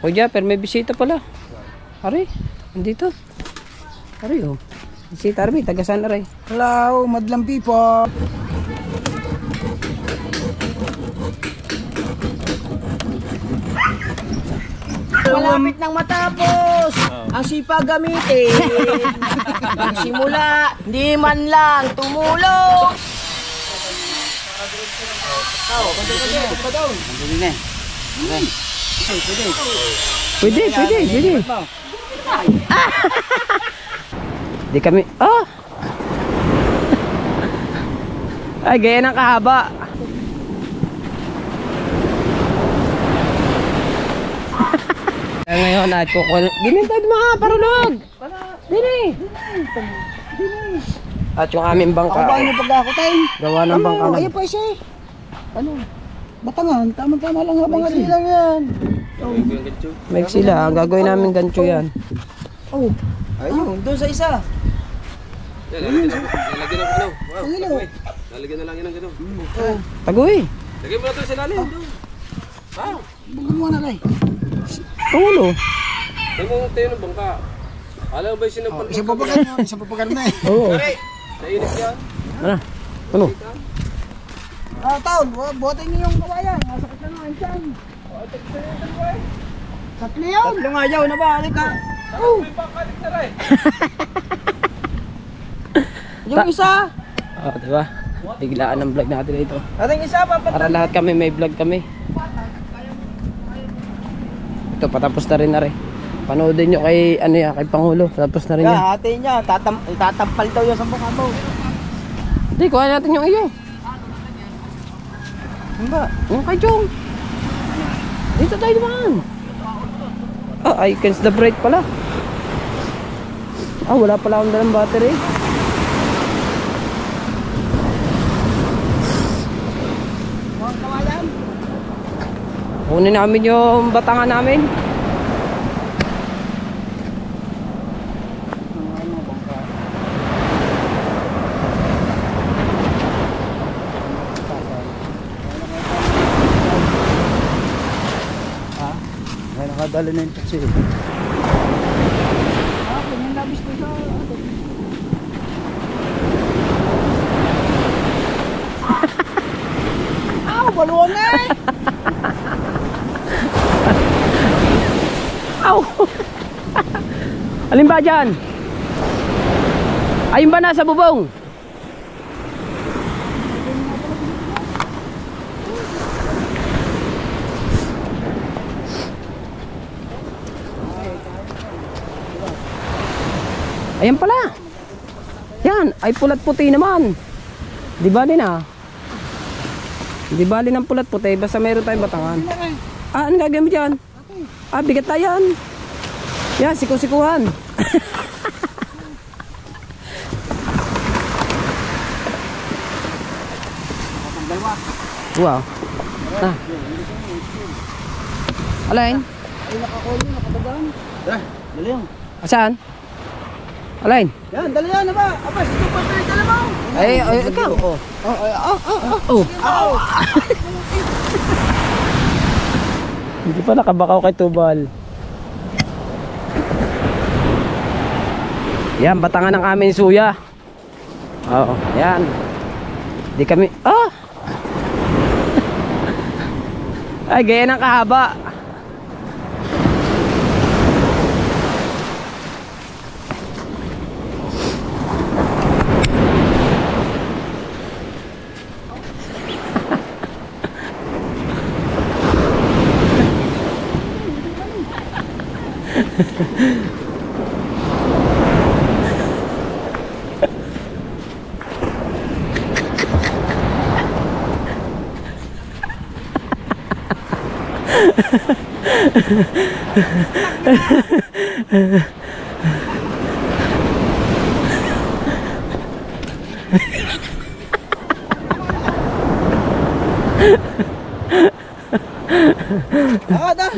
Kuya, pero may bisita pala. Ari, andito. Ari, oh. Bisita, Ari, taga-saan, Ari? Hello, madlang people. Malapit nang matapos ang sipag gamitin. Magsimula, di man lang tumulong. Pwede. Di kami, ay, gaya ng kahaba. Ngayon at ginintad mga parulog. Dini. At yung aming bangka. Ako ba yung pagkakutay? Gawa ng bangka. Ayun pa siya. Ano? Batangan, tama-tama lang habang ari lang yan. Meg sila, ang gagawin namin gancho yan. Oh. Ayun, doon sa isa. Lalagyan ng ano? Wow. Ang ilaw. Lalagyan na lang yan ng gano'n. Tagoy. Lagyan mo na ito sa lalim. Wow. Bugin mo na kay. Ulo. Tayo mo tayo ng bangka. Alam mo ba yung sinapal? Isang papagal na eh. Oo. Sa init yan. Ano? Taon, buhatin niyo yung kawayan. Masakit na naman dyan. Tatlo yun. Tatlong ayaw na ba? Halika. Oh. Yung isa. Diba? Biglaan ang vlog natin ito. Ating isa, Para lahat kami may vlog kami. Ito, patapos na rin na rin. Panoodin nyo kay, kay Pangulo. Patapos na rin yan. ate niya, itatampal daw yung sa mukha mo. Hindi, kuha natin yung iyo. Ano ba? Yung kay Jong. Dito tayo naman. Icons the bright pala. Wala pala akong dalang battery. Kunin namin yung batangan namin. Ay, nakadali na yung taksi. Yung nabis ko sa atin. Baluan na eh! Aw! Alin ba dyan? Ayun ba nasa bubong? Ayan pala. Yan, ay pulat puti naman. Di ba din Di bali ng pulat puti, basta mayroon tayong batangan. Ano gagawin mo dyan? Bigat tayo yan. Yan, siku-sikuhan. Wow. Alain? Ay, nakakulo, nakadagaan. Dali yan. Saan? Alain? Yan, dali yan na ba? Apa, ito pa tayo dala mo. Ikaw. Hindi pa nakabakaw kay Tubal. Yan, batangan ng aming suya. Oo, yan. Di kami, ay, gaya ng kahaba. Ada.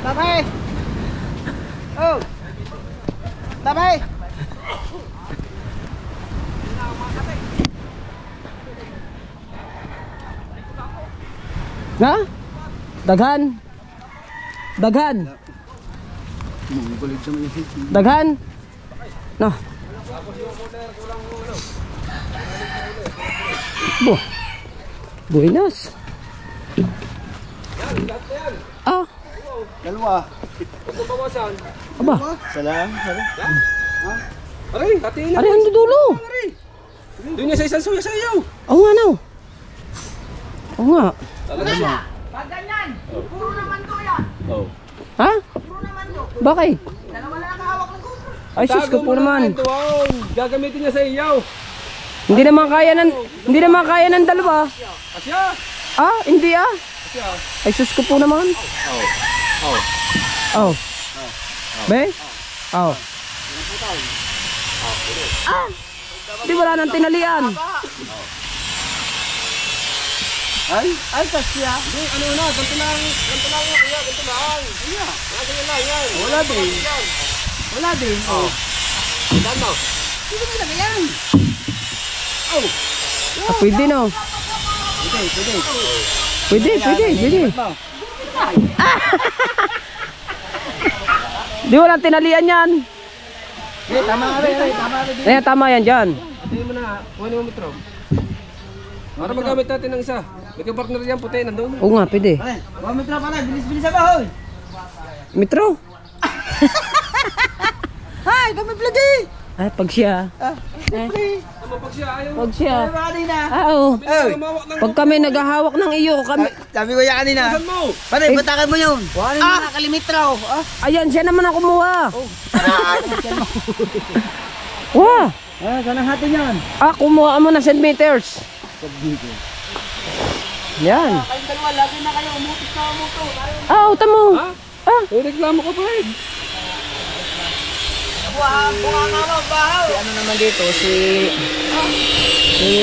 Tabay. Oh. Tabay. Ha? Daghan? Daghan? Daghan? No. Buenas. Ah, Dalawa. Ito bawasan. aba. Salam. Aray, hatiin na. Ano yung dulo? Doon niya sa isang suya sa iyo. Oo nga, no. Oo nga. Talaga siya. Pag ganyan, puro naman to yan. Oh. Ha? Puro naman to. Bakit? Dalawa na nakahawak ng GoPro. Ay, sus ko po naman. Doon. Gagamitin niya sa iyo. Hindi naman kaya ng dalawa. Asya. Ah, hindi ah. Asya. Ay, sus ko po naman. Oh. Be? Oh. Ah! Di wala nang tinalian. Ay, kasya. Hindi, ano na, ganito lang yan, kuya, ganito lang. Ayan. Ganyan lang yan. Wala din. Wala din. Oh. Saan mo? Hindi mo lagay yan. Ah, pwede no. Pwede. Di walang tinalian yan. Tama nga rin. Tama rin. Ayan, tama yan dyan. Hatiin mo na, kuha mo metro. Para magamit natin ng isa. May partner yan, puti, nandun. Oo nga, pwede. Pare, 1 metro pare. Bilis-bilis sa bahoy. Metro. Hay, kami vloggy. Ay, pag siya. Tama pag siya, ayaw. Pag siya. Sabi ko kanina. Ah, oo. Lumawak ng Pag kami naghahawak ng iyo, kami. Sabi ko yan kanina. saan mo. Pare, batakan mo yun. Wala na nakakalimitro. Ayan, siya naman ang kumuha. Wah! Saan ang hati niyan? Ah, kumuha mo na 100 meters. Yan. Kayong dalawa, lagi na kayo umutis na umuto. Ah, uta mo. Ha? Ah, May reklamo ka pa rin. Buha nga mo, bahaw. Ano naman dito, si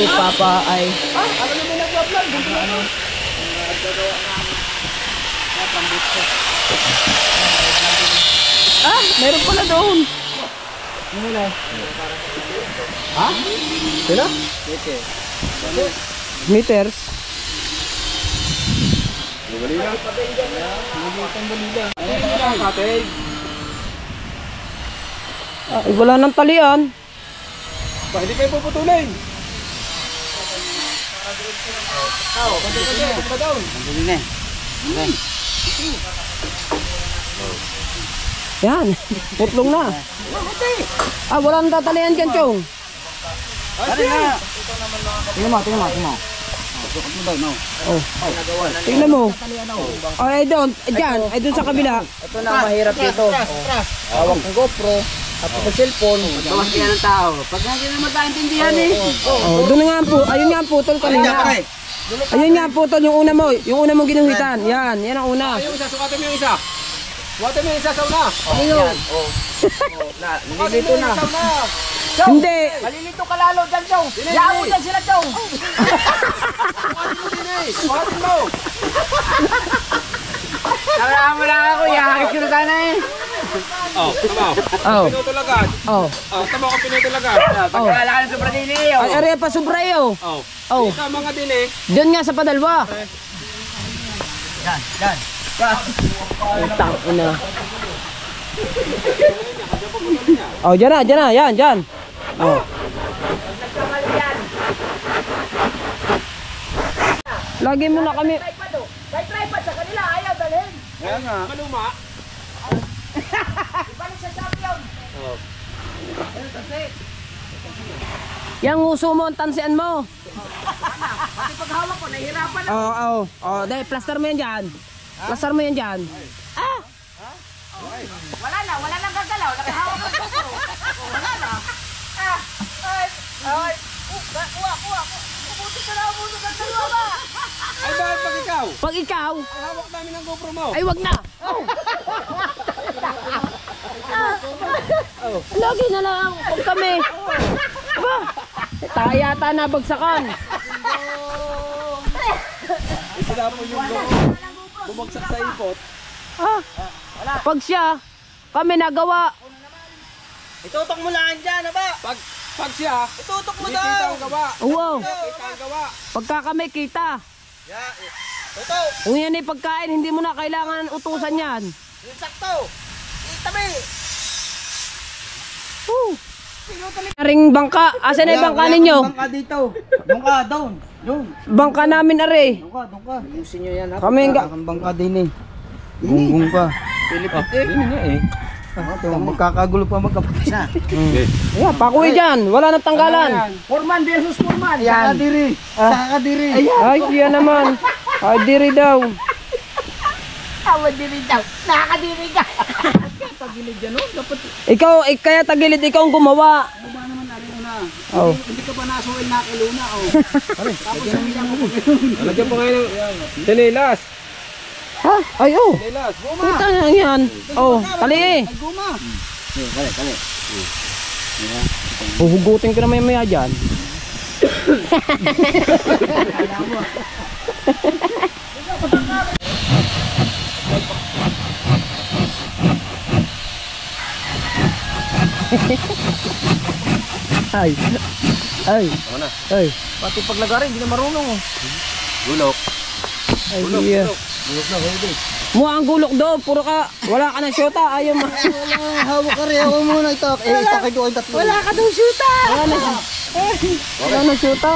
Papa ay... Ano naman nag-upload? ah, meron pala doon. Sila? Meters. Ah, wala nang talian. Ba, hindi kayo puputulin. Yan, putlong na. Ah, wala nang tatalian dyan, Chong. Tingnan mo. Oh. Tingnan mo. Ay, doon. Dyan. Ay, doon sa kabila. Ito na mahirap dito. Hawak ng GoPro. Tapos ng cellphone. Bawas yan ng tao. Pag hindi na magkaintindihan eh. Oh, doon nga po. Ayun nga ang putol kanina. Ayun nga ang putol. Yung una mo. Yung una mong ginuhitan. Yan. Yan ang una. Yung isa, sukatin mo yung isa. Sukatin mo yung isa sa una. Ano yun? Nililito na. Sa una. Hindi. Malilito ka lalo dyan, Chong. Yaan mo dyan sila, Chong. Sukatin mo. Tama mo lang ako. Ihakit ko na sana eh. Oh, tama. Oh. Pinutol agad. Oh. Oh, tama ko pinutol agad. Pagkakala ka ng Sobradini. Ay, area pa subrayo. Oh. Oh. Ika mga din eh. Diyan nga sa padalwa. Yan. Utang ina. Oh, dyan na. Yan, dyan. Oh. Lagi mo na kami. May tripod sa kanila, ayaw dalhin. Kaya nga. Maluma. Ibalik sa champion. Yang uso mo, ang tansian mo. Pati paghawak ko, nahihirapan na. Oh, dahil plaster mo yan dyan. Plaster mo yan dyan. Ah! Wala lang gagalaw. Nakahawak ng GoPro. Wala na. Ay. Kuha. Umuto ka na, umuto ka. Dalawa ba? Ay, bakit pag ikaw? Pag ikaw, Ay, hawak namin ang GoPro mo. ay wag na. Lagi na lang pag kami. Ba? Tayo yata nabagsakan. Sila po yung bumagsak sa ipot. Ah, pag siya, kami nagawa. Itutok mo lang dyan, ba? Pag siya, Itutok mo hindi kita daw. ang gawa. Wow. Kita ang gawa. Pagka kami kita. Kung yan ay pagkain, hindi mo na kailangan utusan yan. Yung sakto. Itabi. Aring bangka, asan na yung bangka ninyo? Bangka dito. Doon ka, doon. Doon. Bangka namin are. Doon ka. Ayusin nyo yan. Kami nga. Ang bangka din eh. Gunggong pa. Pilipit eh. Yun nga eh. Magkakagulo pa magkapisa. Yeah, pakuwi dyan, wala nang tanggalan. Forman versus Forman. Saka diri. Saka diri. Ay, yan naman. Ay, diri daw. Awan din daw. Nakakadiri ka. Ikaw, kaya tagilid, ikaw ang gumawa. Baba naman narin una. Oh. Hindi ka pa nasuil na kiluna. Oh. Lagyan po ngayon ng sinelas. Ha? Ay, oh. Sinelas. Puta na yan. Oh, tali eh. Ay, guma. Kali. Huhugutin ko na maya dyan. Ay. Ay. Ako na. Ay. Pati paglagari, hindi na marunong. Oh. Gulok. Ay, Gulok. iya. Gulok na, pwede. Mo ang gulok do, puro ka, wala ka ng syota, ayaw mo. Hawak ka rin. Ako muna ito. Ito kayo doon tatlo. Wala ka daw syuta. Wala ng syota.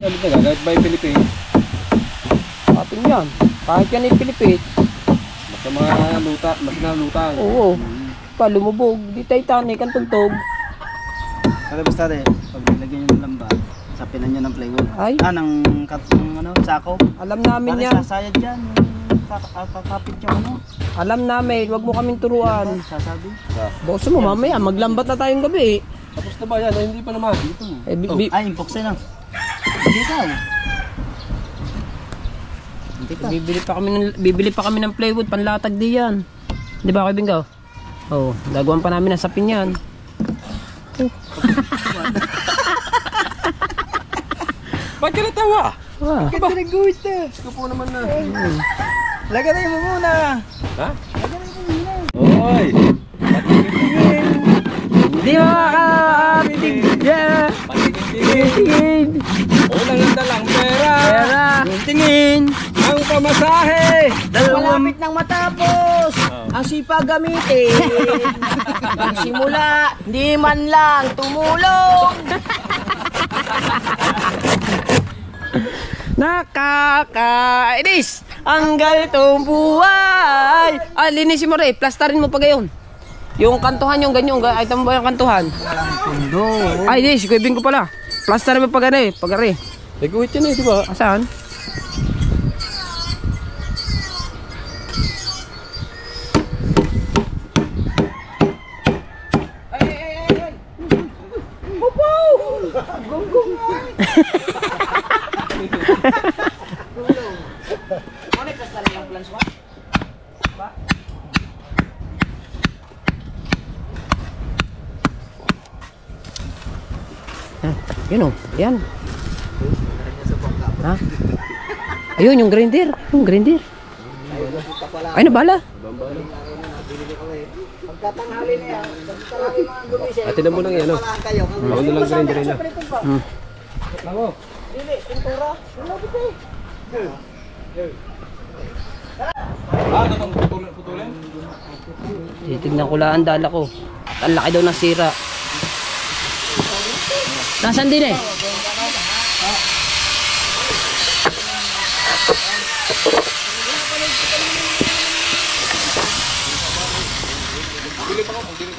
Ano ba kahit ba yung Pilipino? Atin yan. Kahit yan ay Pilipit. Basta mga luta, mas na lutang. Oo. Palumubog, di Titanic ang tugtog. Pero basta rin, pag nilagyan nyo ng lamba, sapinan nyo ng plywood. Ay. Ng sako. Alam namin Pare yan. sasayad dyan. Kakapit yung ano. Alam namin, wag mo kaming turuan. Sasabi. Boss mo mamaya, maglambat na tayong gabi. Tapos na ba yan? Ay, hindi pa naman. Dito. Eh, Ay, impokse na. Hindi ka. Hindi ka. bibili pa kami ng plywood, panlatag di yan. Di ba, Kuya Bingaw? Oh, gagawan pa namin ng sapin yan. Ba't ka natawa? Ah. Bakit nag-uwit na? Ito po naman na. Lagay mo muna. Ha? Oy! Patingin-tingin! Di ba makakatigyan? Patingin-tingin! Ulang ang dalang pera! Pera! Tingin! Ang pamasahe! Malapit nang matapos. Ang sipag gamitin. Nagsimula, di man lang tumulong. Nakakainis ang ganitong buhay. Ah, linisin mo rin. Plastarin mo pa gayon. Yung kantuhan yung ganyan. Ay, tama ba yung kantuhan? Pundo. Ay, di. Si Kuya Bingo pala. Plastarin mo pa gano'n eh. Pagari. Nag-uwit yan eh, di ba? Saan? Yun o, yan. Ha? Ayun, yung grinder. Yung grinder. Ay, nabala. Pagkatanghali na yan, pagkatanghali mga gumising. Atin na muna ng yan, no? Kayo. Ako na lang rin na. Ako. Dili, pintura. Itong putulin? Titignan ko lang ang dala ko. At ang laki daw ng sira. Nasaan din eh?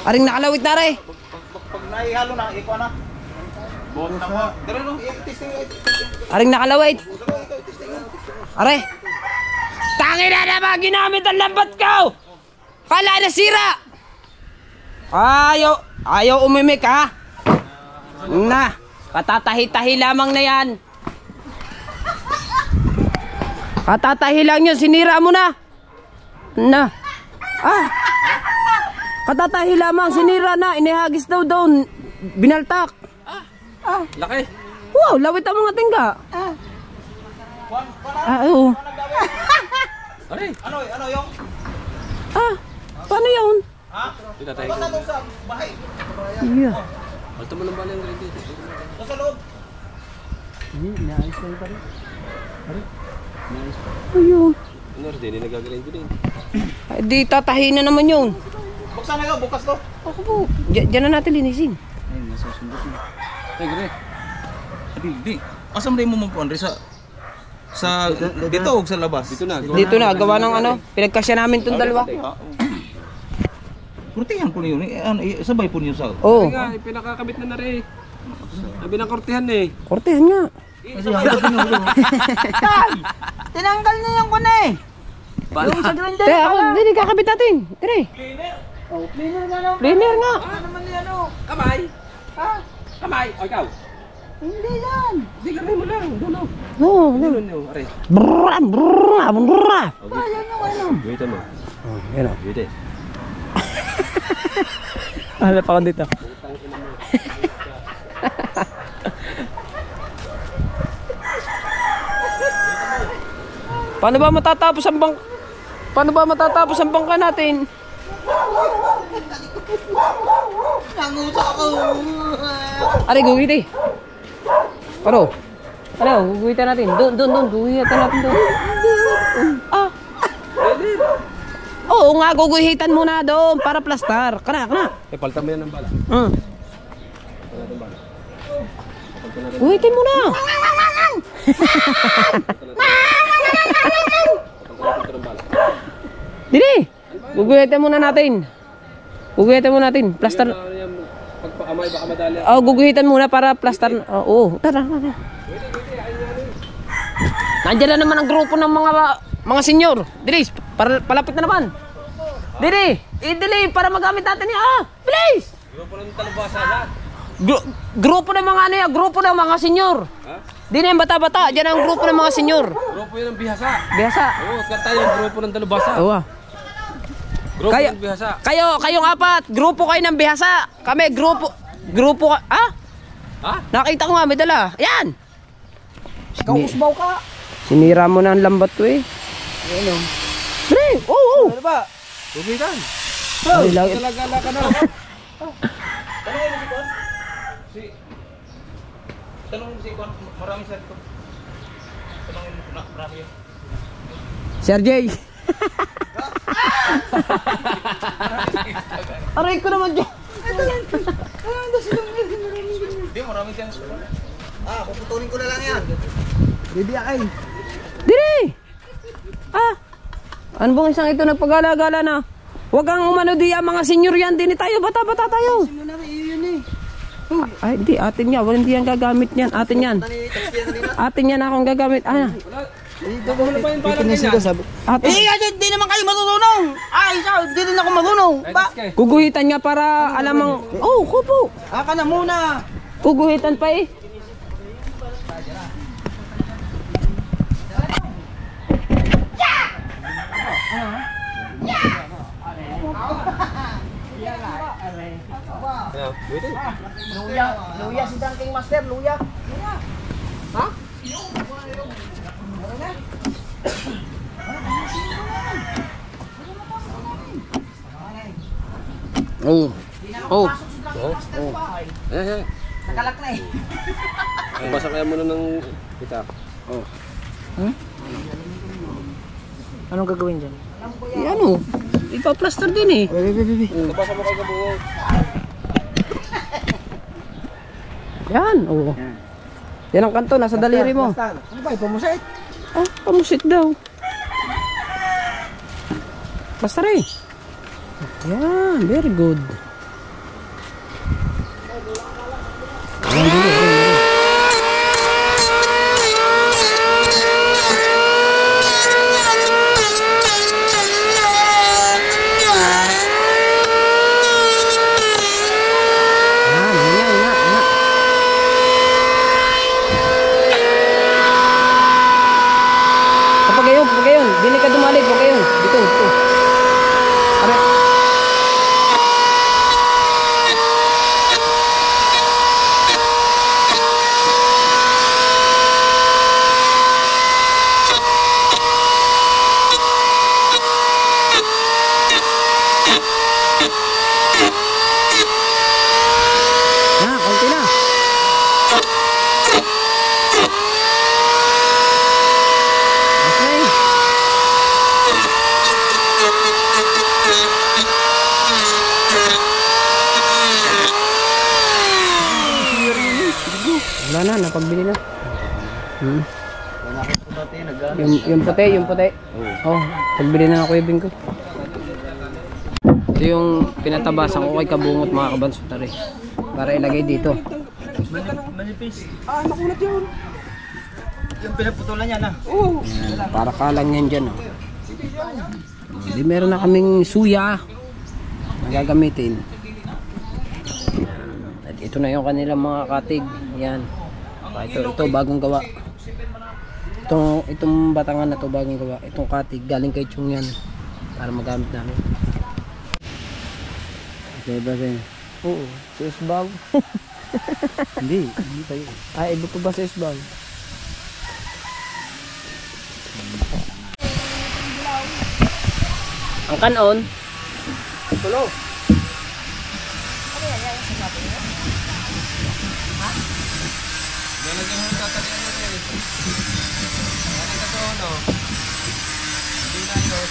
Aring nakalawit na rin. Pag naihalo na, ikaw na. Aring nakalawit. Are. Tangin na naman ginamit ang lambat ko. Kala na sira. Ayaw umimik ha. Na, katatahi-tahi lamang na yan. Katatahi lang yun, sinira mo na. Na. Ah. Katatahi lamang, sinira na, inihagis daw doon. Binaltak. Laki. Wow, lawit ang mga tingga. Oo. Aray. Ano yung? Ah, paano yun? Itatahin ko. Yeah. Alto mo ng bala yung grade dito. Inaayos ko pa rin. Ayun. Ano rin, hindi nagagrind ko din. Ay, di tatahin na naman yun. Buksan na bukas to. Ako po. Diyan na natin linisin. Ayun, nasusundot na. Ay, gre. Di. Asam rin mo magpuan sa dito o sa labas? Dito na. Dito na, gawa ng ano. Pinagkasya namin itong dalawa. Kurtihan po niyo. Sabay po niyo sa... Oo. Ay nga, pinakakabit na rin. Sabi ng kortehan eh. Kortehan nga. Tinanggal niya yung kuna eh. Yung sa grinder. Te, ako, hindi kakabit natin. Tire. Oh, cleaner nga lang. Cleaner nga. Ano naman yan oh? Kamay! Ha? Kamay! O ikaw! Hindi yan. Hindi, kamay mo lang. Doon o. Oo. Doon o. Are. Brrrra, brrrra, brrrra. Ah, yan yung ano. Gawin mo. Oh, yan o. Gawin Hala pa ako dito. Paano ba matatapos ang bangka natin? Nangusa ako. Aray, gugiti. Ano? Ano, guguhitan natin. Doon. Guguhitan natin doon. Ah. Oo nga, guguhitan muna doon para plastar. Kana. Eh, paltan mo yan ng bala. Guhitin muna. Dili. Guguhitan muna natin. Plastar. Pagpakamay, baka madali. Oh, guguhitan muna para plastar. Oo. Tara. Nandiyan na naman ang grupo ng mga senyor. Dili, palapit na naman. Dili, para magamit natin niya. Please. Grupo ng talubasa lahat. Grupo ng mga ano yan, grupo ng mga senyor. Ha? Di na yung bata-bata, dyan ang grupo ng mga senyor. Grupo yan ng bihasa. Bihasa. Oo, at tayo yung grupo ng talubasa. Oo. Grupo Kayo- ng bihasa. Kayong apat, grupo kayo ng bihasa. Kami, grupo ha? Ha? Nakita ko nga, may dala. Ayan. Ikaw usbaw ka. Sinira mo na ang lambat ko eh. Ano? Pre, oo. Ano ba? Bumitan. Ay, lagi. Talagala ka na. Tanong mo si Kwan, maraming sa ito. Tanongin mo na, marami yun. Sir Jay. Aray ko naman dyan. Hindi, maraming siya. Puputulin ko na lang yan. Hindi ay. Diri. Ano bang isang ito nagpagala-gala na? Huwag kang umano di mga senior yan. Dini tayo, bata-bata tayo. Sino na yun eh. Ay, di, atin yan. Walang di yan gagamit yan. Atin yan. Atin yan akong gagamit. Atin. Hindi naman kayo marunong. Ay, hindi rin ako marunong. Ba? Kuguhitan nga para alamang... Oh, kupo. Aka na muna. Kuguhitan pa eh. Luya si Dunking Master, luya. Oh. Oh. Nakalak na eh. Basa kaya muna ng kita. Anong gagawin dyan? Ano? Ipa-plaster din eh. Nabasa mo kayo kabuo. Yan, oh. Yan ang kanto, nasa daliri mo. Ano ba, ipamusit? Ah, pamusit daw. Basta rin. Yan, very good. Pagayon, dili ka dumalig, pagayon. Dito. Are. pagbili na. Wala ko dati nag-ano. Yung puti. Oh, pagbili na ng Kuya Bing ko. Ito yung pinatabasan ko kay Kabungot mga kabansot na rin. Para ilagay dito. Manipis. Nakunat yun. Yung pinaputulan niya na. Yan, para kalang yan dyan. Oh. Di meron na kaming suya na gagamitin. At ito na yung kanilang mga katig. Yan. Ito bagong gawa. Itong batangan na to bagong gawa. Itong katig galing kay Chung yan. Para magamit namin. Okay ba sa'yo? Oo, sa isbag. Hindi tayo. Ay, iba pa ba sa isbag? Ang kanon. Tulo. Lalagyan mo ng tatalian mo rin. Galing ka to, ano? Hindi na yun.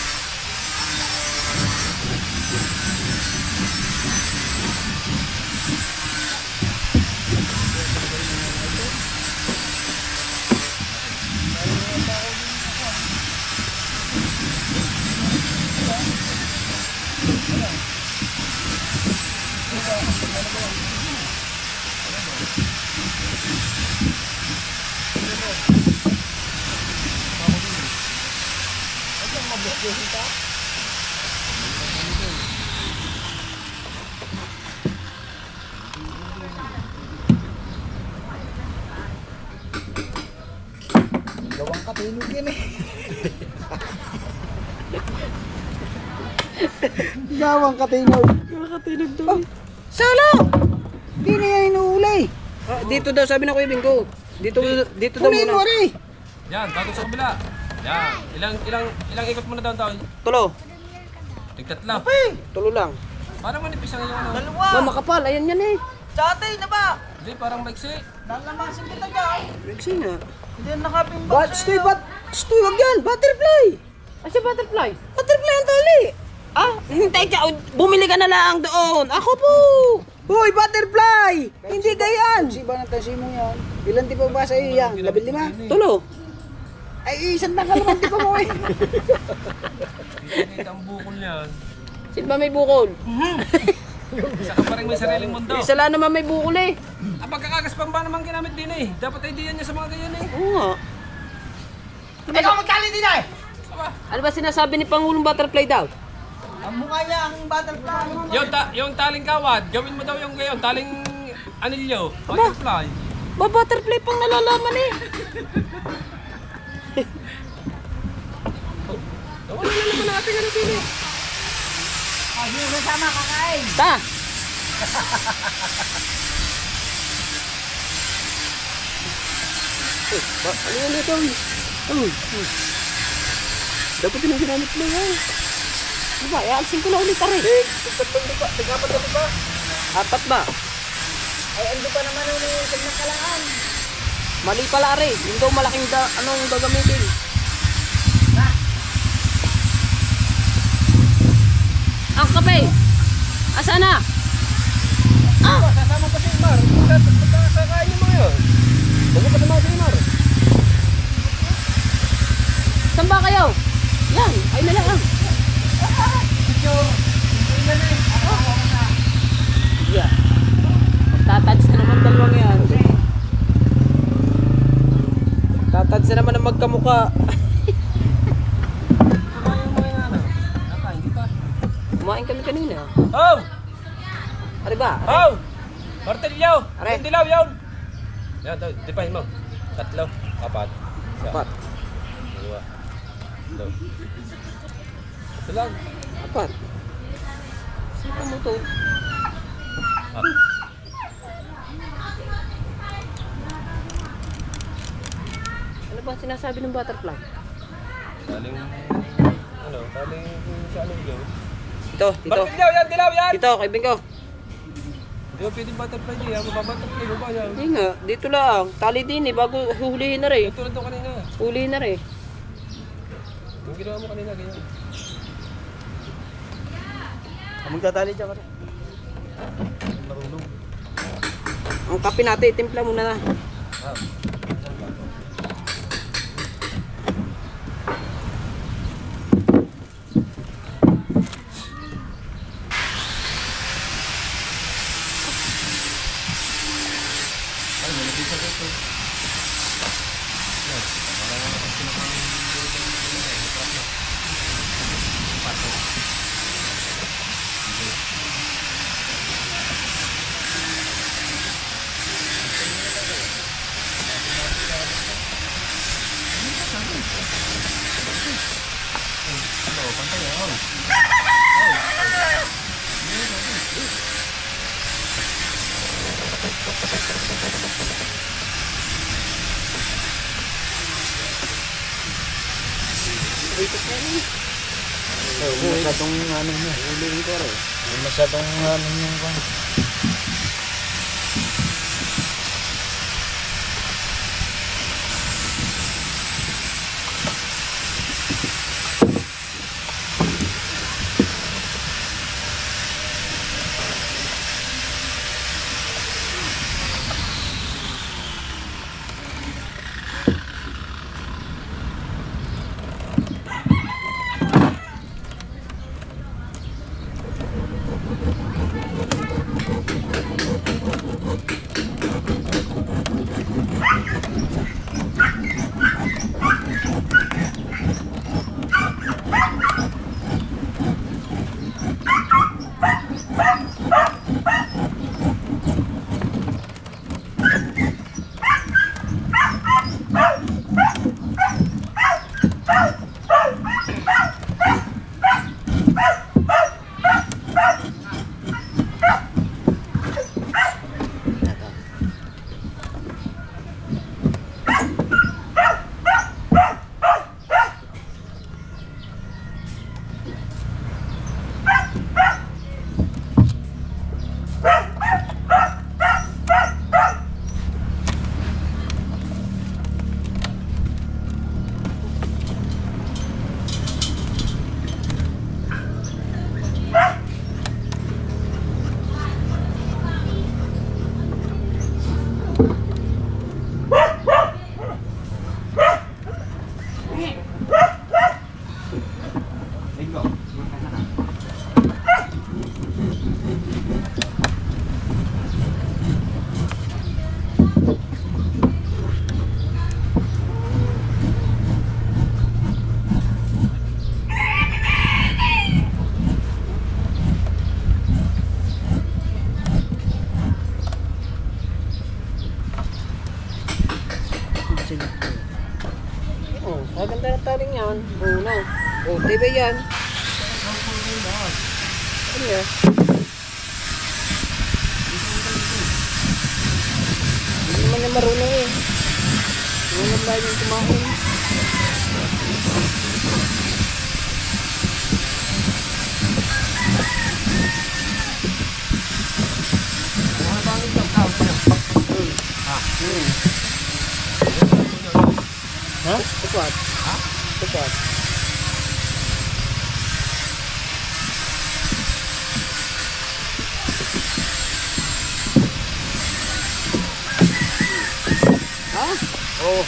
Gawang katinog yan eh. Gawang katinog. Nakatinog daw. Salo! Hindi na yan inuulay. Dito daw sabi na Kuya Bing ko. Dito daw Ulihin mo muna. rin. Yan, bago sa kabila. Yan. Ilang ikot muna daw tayo. Tulo. Tigtatla. Tulo lang. Parang manipis ang iyong ano. Mama kapal, ayan yan eh. Tatay na ba? Hindi, parang maiksi. Lalamasin kita dyan. Rexy na. Hindi na nakapimbang Stoy, wag yan. Butterfly. Asa butterfly? Butterfly ang tali. Hintay ka. Bumili ka na lang doon. Ako po. Hoy, butterfly! Hindi gayan! Siba ng tansi mo yan. Ilan di pa ba sa iyo yan? 15? Tulo. Ay, isang nakalaman di pa mo eh. Hindi ang bukol yan. Sino ba may bukol? Isa ka pa rin may sariling mundo. Isa lang naman may bukol eh. Ang pagkakagaspan ba naman ginamit din eh. Dapat idea niya sa mga ganyan eh. Oo nga. Ikaw magkali din eh! Ano ba sinasabi ni Pangulong Butterfly daw? Ang mukha niya, ang butterfly. Yung taling kawad, gawin mo daw yung gayon. Taling anilyo. Butterfly. Ba butterfly pang nalalaman eh. Wala na naman natin ano din eh. Ayun, nasama kakain. Ta. Ano yan ito? Dapat din ang ginamit mo yan. Diba, iaalsin ko na ulit aray. Tigapat na ba? Apat ba? Ay, ando pa naman yung nagnakalaan. Mali pala aray. Yung daw malaking anong gagamitin. Ang kape! Asa na? Sasama pa si Mar. Magkakakain yung mga yun. Bago pa naman si Mar. Saan ba kayo? Yan, ay na lang. Yeah. Magtatouch na naman dalawang yan. Magtatouch na naman ang magkamuka. Kumain kami kanina. Oh! Ano ba? Oh! Martilyo! Are. Yung dilaw yun! Yan, dipahin mo. Tatlo. Apat. Isa. Apat. Dalawa. Ito. Ito lang. Apat. Saan mo to? Ah. Ano ba sinasabi ng butterfly? Taling... Taling sa anilyo. Ito, dito. Martilyo! Yan, dilaw yan! Dito, kay Bingo. Di ba pwedeng butterfly niya? Mababutterfly mo ba yan? Hindi nga, dito lang. Tali din eh, bago huhulihin na rin. Yung tulad doon kanina. Hulihin na rin. Yung ginawa mo kanina, ganyan. Magtatali dyan ka rin. Ang kape natin, timpla muna na. Masyadong ano niya, ulihin ko rin. Masyadong ano niya ko. Oh, maganda na taling yan. Oh, no. Oh, diba yan? Ano yan? Hindi naman niya marunong eh. Hindi naman tayo yung kumain. Ha? Tupat? Ha? Tupat. Ha? Oh.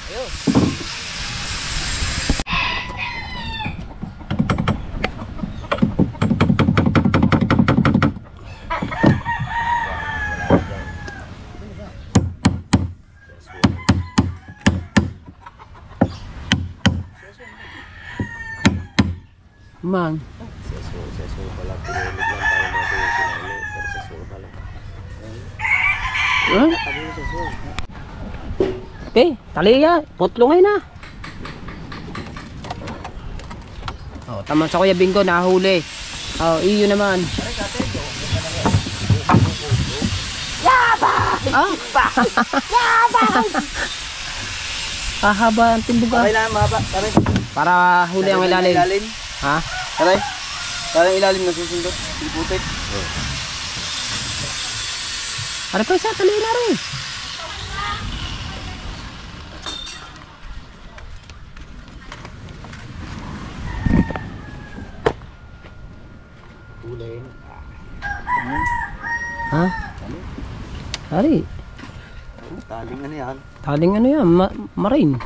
Ayun. Mang. Seso pala, pinulog lang tayo natin yung sinalo. Pero seso pala. Huh? Okay, taliya. Putlungay na. Oh, taman sa Kuya Bingo, nahuli. Oh, iyo naman. Yabang! Ah? Hahaba ang timbuga. Okay lang, mahaba. Tara. Para huli ang ilalim. Ha? Tara. Tara yung ilalim na susundot. Putik. Ano pa isa? Taliya na rin. Kulay. Ari, Taling ano yan? taling ano yan, marine.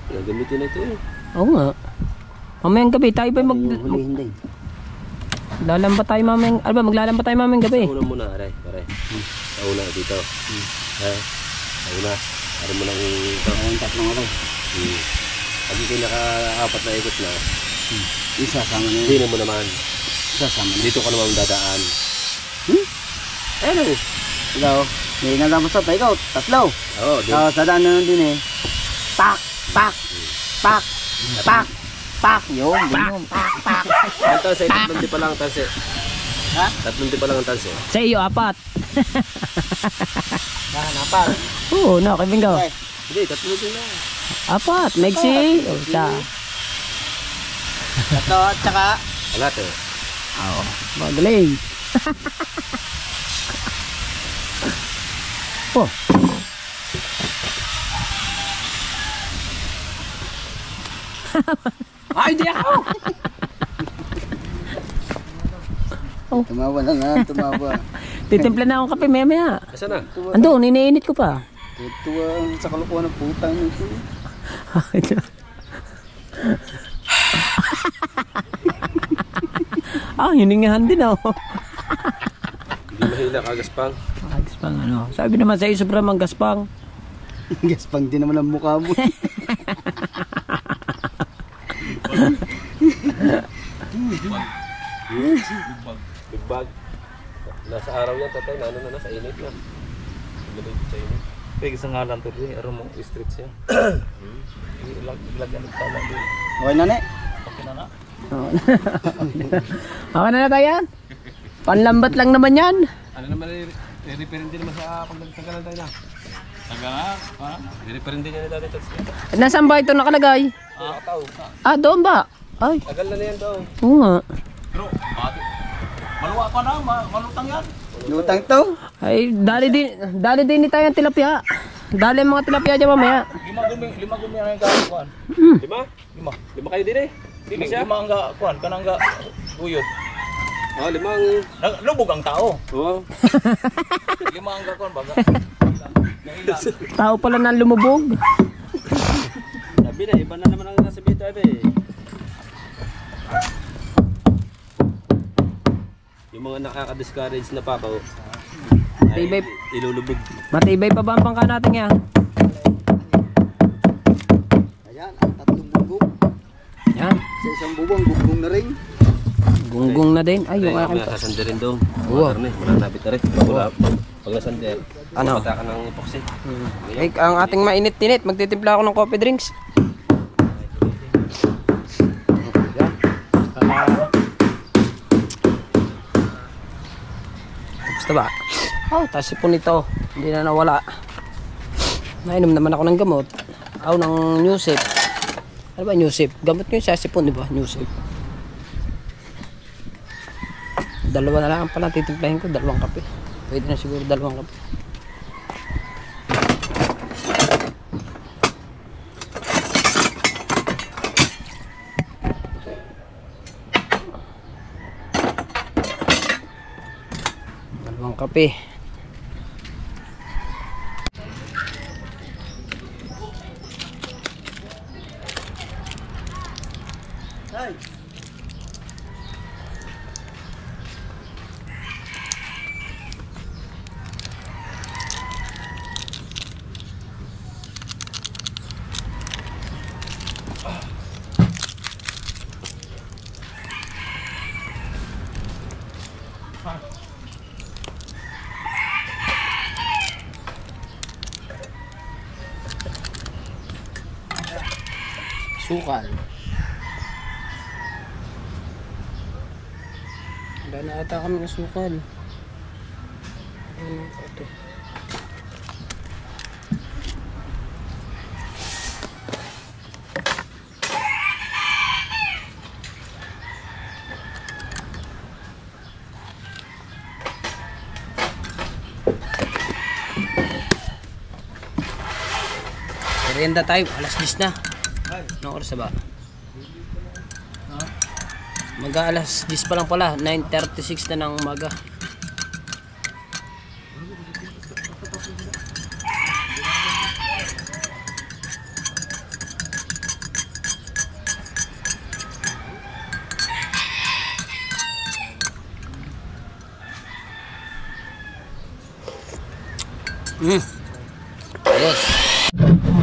Gagamitin na ito eh. Oo nga. Mamayang gabi tayo ba Hulihin din. lalamba tayo mamayang, ano ba, maglalamba tayo mamayang gabi. Sa una muna, aray, pare. Sa una, dito. Ha? Sa una. Ari mo lang ito. Ang tatlong oras. Pag yung pinaka-apat na ikot na, Isa sama na yun. hindi mo naman. Isa sama na. Dito ka naman dadaan. Ano? Ikaw, may nalaman sa ikaw, tatlo. Oo, di. Sa daan na nun din eh. Pak! Pak! Pak! Pak! Pak! Yun, yun. Pak! Pak! Ang tanse, tatlong di pa lang ang tanse. Ha? Tatlong di pa lang ang tanse. Sa iyo, 4. Napal. Oo, no, kay Bingaw. Hindi, tatlong din lang. 4, Megsi. O, siya. Ito at saka Alat eh. Oo, magaling. Oh. Ay, di ako! tumawa na nga, tumawa. Titimpla na akong kape maya. Asa na? Ando, niniinit ko pa. Tuwa sa kalukuhan ng putang ito. Hiningahan din ako. Hindi mahila kagaspang. Gaspang ano. Sabi naman sa iyo, sobrang gaspang. Gaspang din naman ang mukha mo. Big bag. Nasa araw yan, tatay. Ano na, nasa init na. Malit sa init. Pwede sa ngalan to rin, aram mo, street siya. Ilagyan ng tala din. Okay na ne? Okay na na. Okay na tayo yan. Panlambat lang naman yan. Ano naman, re-referin din naman sa pagtagalan tayo na. Taga, ha? Re-referin din yan natin. Nasaan ba ito nakalagay? Doon ba? Ay, Tagal na yan daw. oo nga. Pero, maluwa pa na, malutang yan. Lutang to? Ay, dali din tayo ang tilapia. Dali ang mga tilapia dyan mamaya. Lima gumi ang kuan. Lima? Lima kayo din eh. Lima ang kuan, kanang guyod. Oh, limang. Lubog ang tao. Oo. Lima ang kuan baga. Tao pala na lumubog. Sabi na, iba na naman ang nasa bito eh. Yung mga nakaka-discourage na pako, Matibay, ilulubog. matibay pa ba ang pangka natin yan? Ayan, ang tatlong bubong. Yan. Sa isang bubong, bubong na rin. Gunggong na din. Ay, yung Ay, akin. may sasande rin doon. Oo. Water na eh. Wala nabit na rin. Pag nasande, Ano? mata ka ng epoxy. Ay, ang ating mainit-init. Magtitimpla ako ng coffee drinks. Basta ba? Oh, tapos sipon ito. Hindi na nawala. Nainom naman ako ng gamot. Ng Newsip. Ano ba Newsip? Gamot nyo sa sipon, di ba? Newsip. Dalawa na lang pala titimplahin ko. 2 kape. Pwede na siguro 2 kape. Kape. Sukal. Wala na ata kami ng sukal. Ito. Merienda tayo, alas 10 na. Anong oras na ba? Mag-aalas 10 pa lang pala, 9:36 na ng umaga. Yes.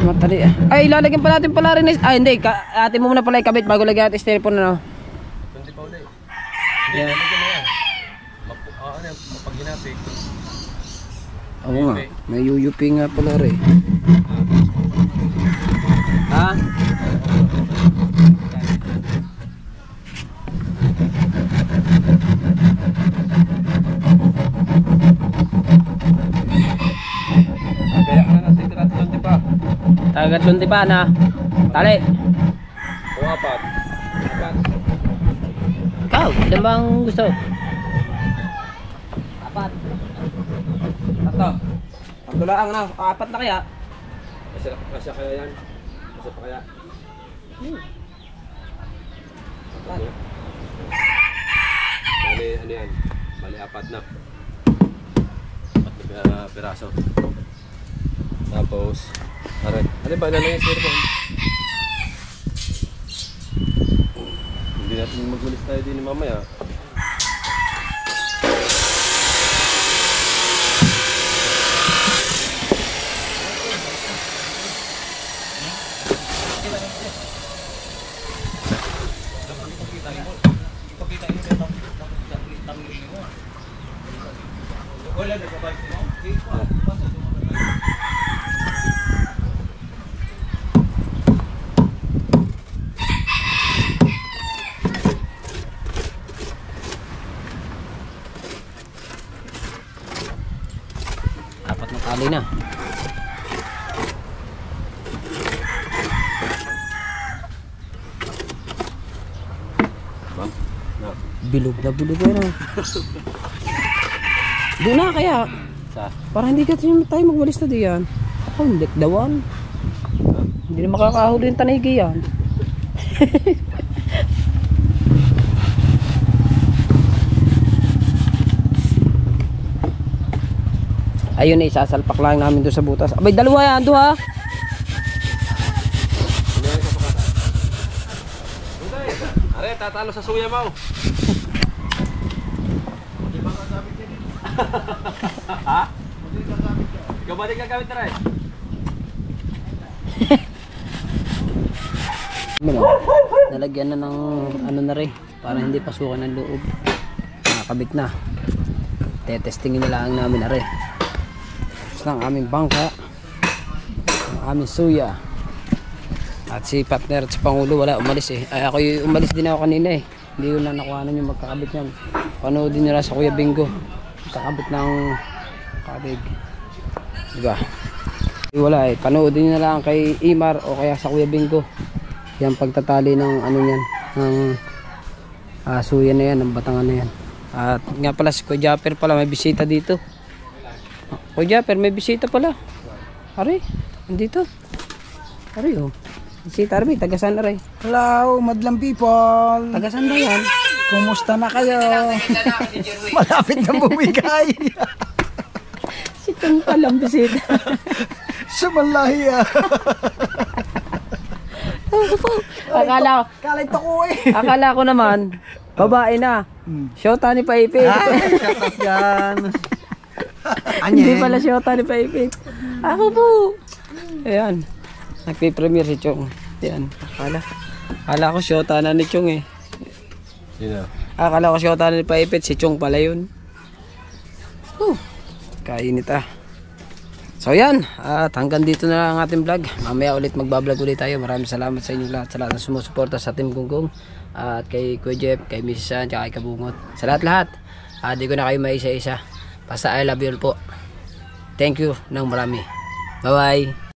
Matali. Ay, ilalagyan pa natin pala rin. Ay, hindi. Ate mo muna pala ikabit bago lagyan natin styrofoam na. Hindi pa ulit. Hindi, nalagyan na yan. Ano yan, kapag ginapik. Oo nga. May yuyupi nga pala rin. Ha? Kaya ka na natin tinatunod di pa. Tagatlon di pa na. Tali. O apat. Apat. Ikaw, ilan bang gusto? Apat. Tatlo. Tatlo lang na. Apat na kaya. Kasya kaya yan? Kasya pa kaya? Bali, ano yan? Bali, apat na. Apat na piraso. Tapos, aray. Ano ba? Ano lang yung styrofoam? Hindi natin magwalis tayo din mamaya. Apat na tali na. Bilog na na. Doon na kaya. Sa? Para hindi ka tayo magwalis na diyan. Ako, hindi dawan. Hindi na makakahuli yung tanigi yan. Ayun na, isasalpak lang namin doon sa butas. Abay, dalawa yan doon ha. Are, tatalo sa suya mo. Ha? Ikaw ba din gagamit na rin? Nalagyan na ng ano na rin para hindi pasukan ng loob. Nakakabit na. Tetestingin na lang namin na rin. Tapos na ang aming bangka, ang aming suya. At si partner at si Pangulo wala, umalis eh. Ay ako umalis din ako kanina eh. Hindi ko na nakuhanan yung magkakabit niyan. Panoodin nyo lang sa Kuya Bingo. Magkakabit ng kabig. Diba? Wala eh. Panoodin nyo na lang kay Imar o kaya sa Kuya Bingo. Yan pagtatali ng ano yan. Ng suya na yan, ng batangan na yan. At nga pala si Kuya Japper pala may bisita dito. Kuya Japper may bisita pala. Ari, nandito. Ari oh. Bisita Arby, tagasan na rin. Hello, madlang people. Tagasan na yan. Kumusta na kayo? Malapit na bumigay. Si Tong palang bisita. Sumalahi ah. Akala ko naman, babae na. Shota ni Paipit. Shoutout yan. Hindi pala shota ni Paipit. Ako po. Ayan. Nagpi-premiere si Chong. Ayan. Akala ko shota na ni Chong eh. Sino? Akala ko shota na ni Paipit. Si Chong pala yun. Kainit ah. So yan, at hanggang dito na lang ang ating vlog. Mamaya ulit magbablog ulit tayo. Maraming salamat sa inyo lahat, sa lahat na sumusuporta sa Team Gunggong. At kay Kuya Jeff, kay Mrs. San, kay Kabungot. Sa lahat-lahat. Di ko na kayo maisa-isa. Basta I love you all po. Thank you ng marami. Bye-bye.